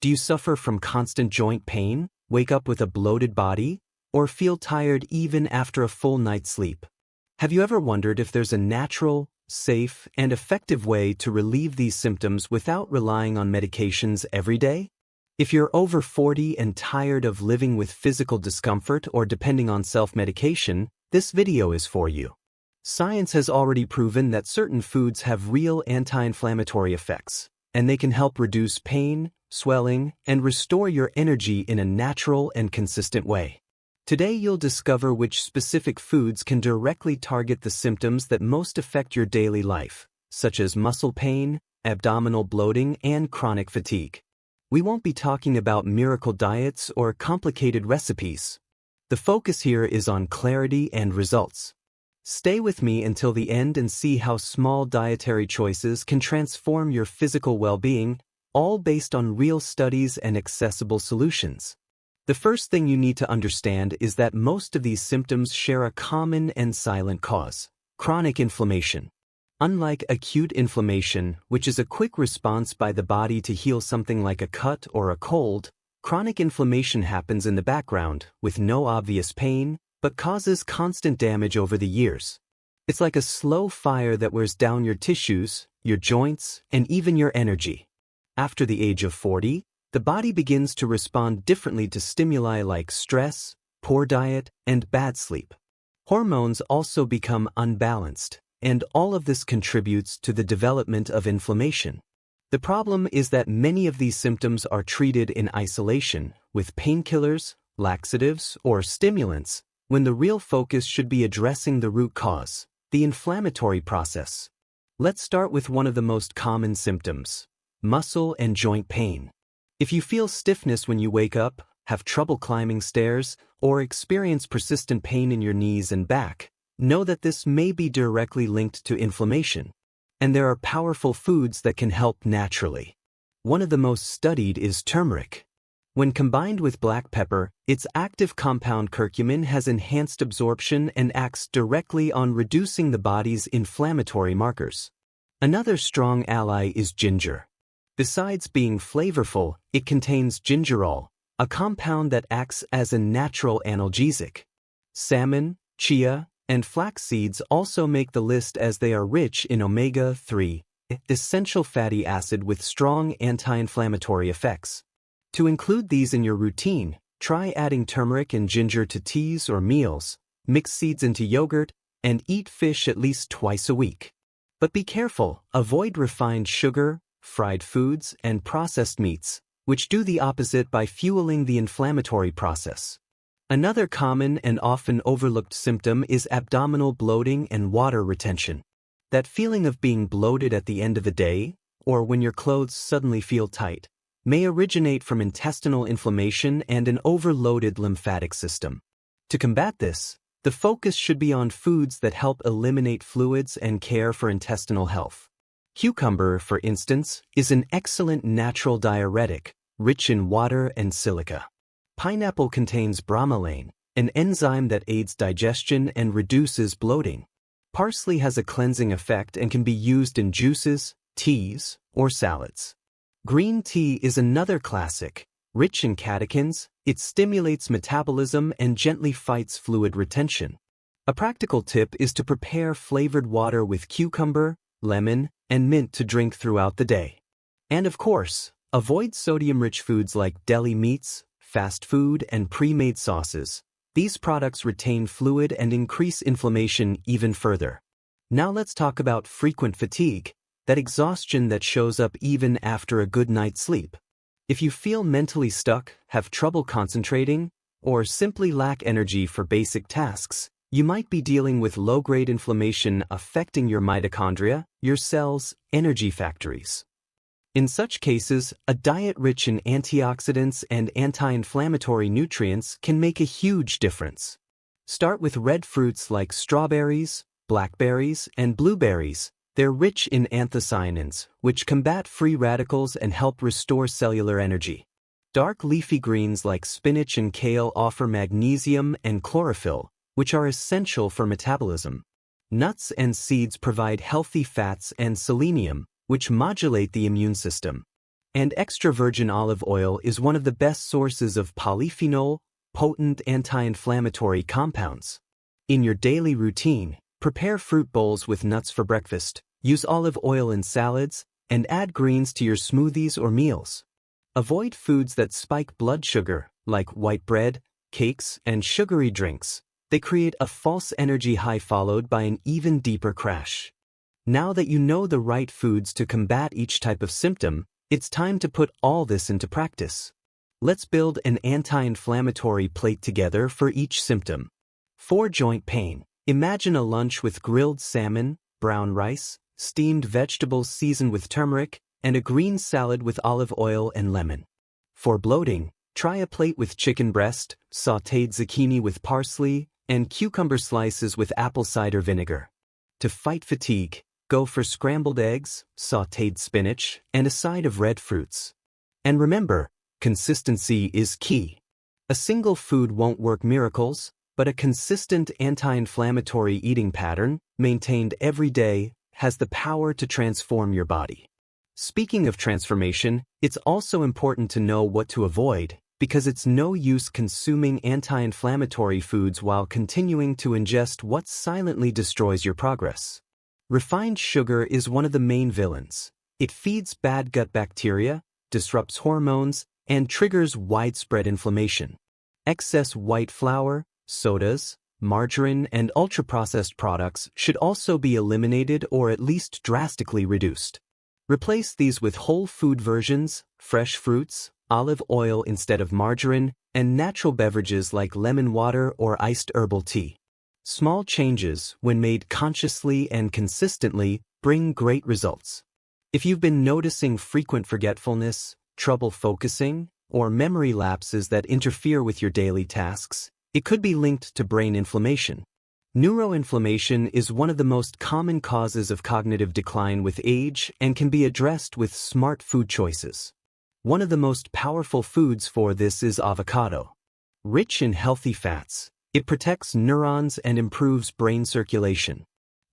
Do you suffer from constant joint pain, wake up with a bloated body, or feel tired even after a full night's sleep? Have you ever wondered if there's a natural, safe, and effective way to relieve these symptoms without relying on medications every day? If you're over 40 and tired of living with physical discomfort or depending on self-medication, this video is for you. Science has already proven that certain foods have real anti-inflammatory effects, and they can help reduce pain, swelling, and restore your energy in a natural and consistent way. Today you'll discover which specific foods can directly target the symptoms that most affect your daily life, such as muscle pain, abdominal bloating, and chronic fatigue. We won't be talking about miracle diets or complicated recipes. The focus here is on clarity and results. Stay with me until the end and see how small dietary choices can transform your physical well-being, all based on real studies and accessible solutions. The first thing you need to understand is that most of these symptoms share a common and silent cause: chronic inflammation. Unlike acute inflammation, which is a quick response by the body to heal something like a cut or a cold, chronic inflammation happens in the background with no obvious pain, but causes constant damage over the years. It's like a slow fire that wears down your tissues, your joints, and even your energy. After the age of 40, the body begins to respond differently to stimuli like stress, poor diet, and bad sleep. Hormones also become unbalanced, and all of this contributes to the development of inflammation. The problem is that many of these symptoms are treated in isolation, with painkillers, laxatives, or stimulants, when the real focus should be addressing the root cause, the inflammatory process. Let's start with one of the most common symptoms: muscle and joint pain. If you feel stiffness when you wake up, have trouble climbing stairs, or experience persistent pain in your knees and back, know that this may be directly linked to inflammation. And there are powerful foods that can help naturally. One of the most studied is turmeric. When combined with black pepper, its active compound curcumin has enhanced absorption and acts directly on reducing the body's inflammatory markers. Another strong ally is ginger. Besides being flavorful, it contains gingerol, a compound that acts as a natural analgesic. Salmon, chia, and flax seeds also make the list as they are rich in omega-3, essential fatty acid with strong anti-inflammatory effects. To include these in your routine, try adding turmeric and ginger to teas or meals, mix seeds into yogurt, and eat fish at least twice a week. But be careful, avoid refined sugar, fried foods, and processed meats, which do the opposite by fueling the inflammatory process. Another common and often overlooked symptom is abdominal bloating and water retention. That feeling of being bloated at the end of the day, or when your clothes suddenly feel tight, may originate from intestinal inflammation and an overloaded lymphatic system. To combat this, the focus should be on foods that help eliminate fluids and care for intestinal health. Cucumber, for instance, is an excellent natural diuretic, rich in water and silica. Pineapple contains bromelain, an enzyme that aids digestion and reduces bloating. Parsley has a cleansing effect and can be used in juices, teas, or salads. Green tea is another classic. Rich in catechins, it stimulates metabolism and gently fights fluid retention. A practical tip is to prepare flavored water with cucumber, lemon, and mint to drink throughout the day. And of course, avoid sodium-rich foods like deli meats, fast food, and pre-made sauces. These products retain fluid and increase inflammation even further. Now let's talk about frequent fatigue, that exhaustion that shows up even after a good night's sleep. If you feel mentally stuck, have trouble concentrating, or simply lack energy for basic tasks, you might be dealing with low-grade inflammation affecting your mitochondria, your cells' energy factories. In such cases, a diet rich in antioxidants and anti-inflammatory nutrients can make a huge difference. Start with red fruits like strawberries, blackberries, and blueberries. They're rich in anthocyanins, which combat free radicals and help restore cellular energy. Dark leafy greens like spinach and kale offer magnesium and chlorophyll, which are essential for metabolism. Nuts and seeds provide healthy fats and selenium, which modulate the immune system. And extra virgin olive oil is one of the best sources of polyphenol, potent anti-inflammatory compounds. In your daily routine, prepare fruit bowls with nuts for breakfast, use olive oil in salads, and add greens to your smoothies or meals. Avoid foods that spike blood sugar, like white bread, cakes, and sugary drinks. They create a false energy high followed by an even deeper crash. Now that you know the right foods to combat each type of symptom, it's time to put all this into practice. Let's build an anti-inflammatory plate together for each symptom. For joint pain, imagine a lunch with grilled salmon, brown rice, steamed vegetables seasoned with turmeric, and a green salad with olive oil and lemon. For bloating, try a plate with chicken breast, sautéed zucchini with parsley, and cucumber slices with apple cider vinegar. To fight fatigue, go for scrambled eggs, sautéed spinach, and a side of red fruits. And remember, consistency is key. A single food won't work miracles, but a consistent anti-inflammatory eating pattern, maintained every day, has the power to transform your body. Speaking of transformation, it's also important to know what to avoid, because it's no use consuming anti-inflammatory foods while continuing to ingest what silently destroys your progress. Refined sugar is one of the main villains. It feeds bad gut bacteria, disrupts hormones, and triggers widespread inflammation. Excess white flour, sodas, margarine, and ultra-processed products should also be eliminated or at least drastically reduced. Replace these with whole food versions, fresh fruits, olive oil instead of margarine, and natural beverages like lemon water or iced herbal tea. Small changes, when made consciously and consistently, bring great results. If you've been noticing frequent forgetfulness, trouble focusing, or memory lapses that interfere with your daily tasks, it could be linked to brain inflammation. Neuroinflammation is one of the most common causes of cognitive decline with age and can be addressed with smart food choices. One of the most powerful foods for this is avocado. Rich in healthy fats, it protects neurons and improves brain circulation.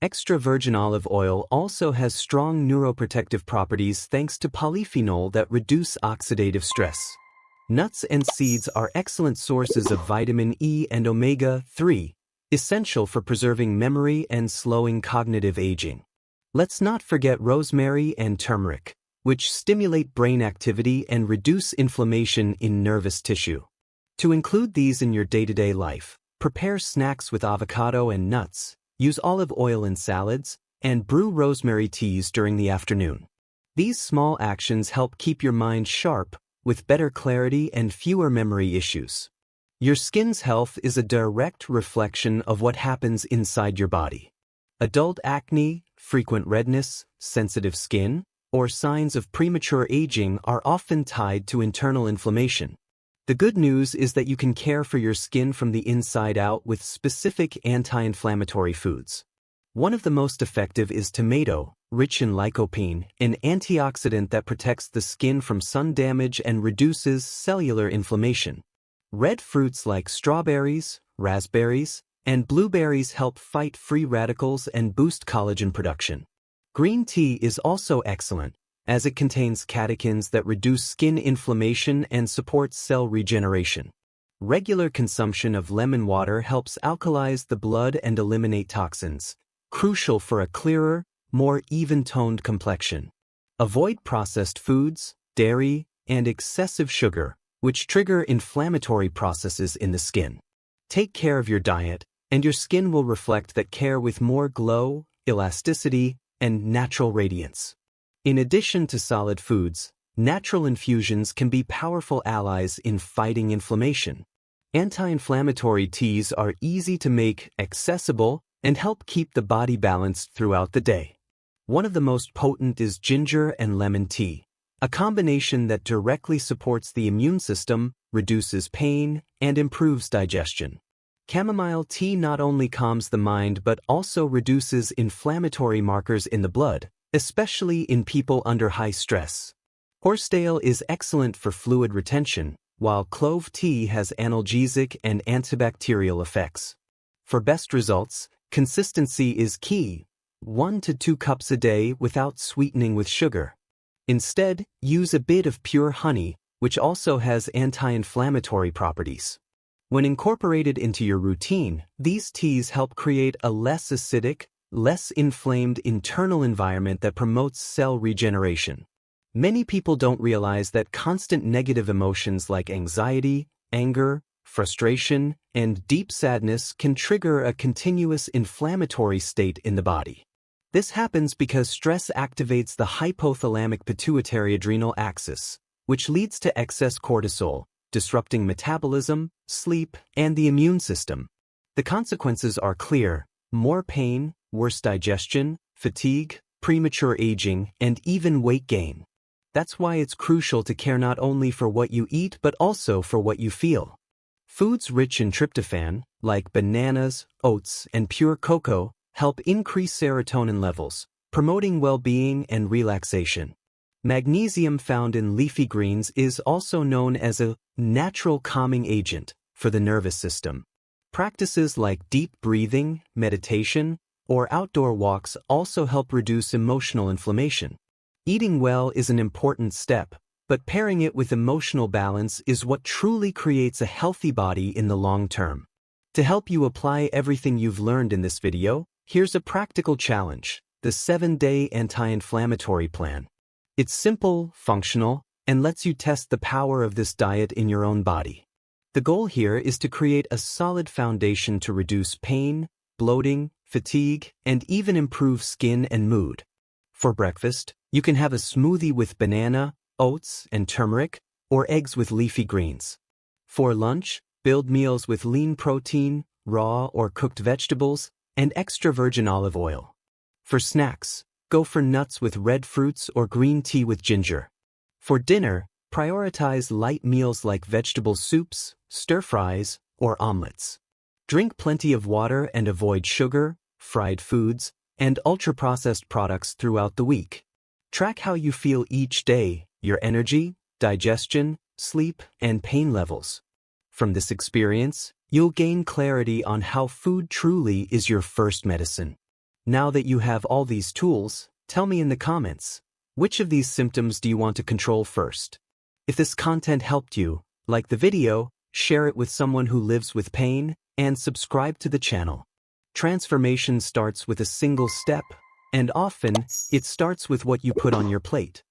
Extra virgin olive oil also has strong neuroprotective properties thanks to polyphenol that reduce oxidative stress. Nuts and seeds are excellent sources of vitamin E and omega-3, essential for preserving memory and slowing cognitive aging. Let's not forget rosemary and turmeric, which stimulate brain activity and reduce inflammation in nervous tissue. To include these in your day-to-day life, prepare snacks with avocado and nuts, use olive oil in salads, and brew rosemary teas during the afternoon. These small actions help keep your mind sharp, with better clarity and fewer memory issues. Your skin's health is a direct reflection of what happens inside your body. Adult acne, frequent redness, sensitive skin, or signs of premature aging are often tied to internal inflammation. The good news is that you can care for your skin from the inside out with specific anti-inflammatory foods. One of the most effective is tomato, rich in lycopene, an antioxidant that protects the skin from sun damage and reduces cellular inflammation. Red fruits like strawberries, raspberries, and blueberries help fight free radicals and boost collagen production. Green tea is also excellent, as it contains catechins that reduce skin inflammation and support cell regeneration. Regular consumption of lemon water helps alkalize the blood and eliminate toxins, crucial for a clearer, more even-toned complexion. Avoid processed foods, dairy, and excessive sugar, which trigger inflammatory processes in the skin. Take care of your diet, and your skin will reflect that care with more glow, elasticity, and natural radiance. In addition to solid foods, natural infusions can be powerful allies in fighting inflammation. Anti-inflammatory teas are easy to make, accessible, and help keep the body balanced throughout the day. One of the most potent is ginger and lemon tea, a combination that directly supports the immune system, reduces pain, and improves digestion. Chamomile tea not only calms the mind but also reduces inflammatory markers in the blood, especially in people under high stress. Horsetail is excellent for fluid retention, while clove tea has analgesic and antibacterial effects. For best results, consistency is key, 1 to 2 cups a day without sweetening with sugar. Instead, use a bit of pure honey, which also has anti-inflammatory properties. When incorporated into your routine, these teas help create a less acidic, less inflamed internal environment that promotes cell regeneration. Many people don't realize that constant negative emotions like anxiety, anger, frustration, and deep sadness can trigger a continuous inflammatory state in the body. This happens because stress activates the hypothalamic pituitary adrenal axis, which leads to excess cortisol, disrupting metabolism, sleep, and the immune system. The consequences are clear: more pain, worse digestion, fatigue, premature aging, and even weight gain. That's why it's crucial to care not only for what you eat but also for what you feel. Foods rich in tryptophan, like bananas, oats, and pure cocoa, help increase serotonin levels, promoting well-being and relaxation. Magnesium found in leafy greens is also known as a natural calming agent for the nervous system. Practices like deep breathing, meditation, or outdoor walks also help reduce emotional inflammation. Eating well is an important step, but pairing it with emotional balance is what truly creates a healthy body in the long term. To help you apply everything you've learned in this video, here's a practical challenge: the 7-day anti-inflammatory plan. It's simple, functional, and lets you test the power of this diet in your own body. The goal here is to create a solid foundation to reduce pain, bloating, fatigue, and even improve skin and mood. For breakfast, you can have a smoothie with banana, oats, and turmeric, or eggs with leafy greens. For lunch, build meals with lean protein, raw or cooked vegetables, and extra virgin olive oil. For snacks, go for nuts with red fruits or green tea with ginger. For dinner, prioritize light meals like vegetable soups, stir-fries, or omelets. Drink plenty of water and avoid sugar, fried foods, and ultra-processed products throughout the week. Track how you feel each day, your energy, digestion, sleep, and pain levels. From this experience, you'll gain clarity on how food truly is your first medicine. Now that you have all these tools, tell me in the comments, which of these symptoms do you want to control first? If this content helped you, like the video, share it with someone who lives with pain, and subscribe to the channel. Transformation starts with a single step, and often, it starts with what you put on your plate.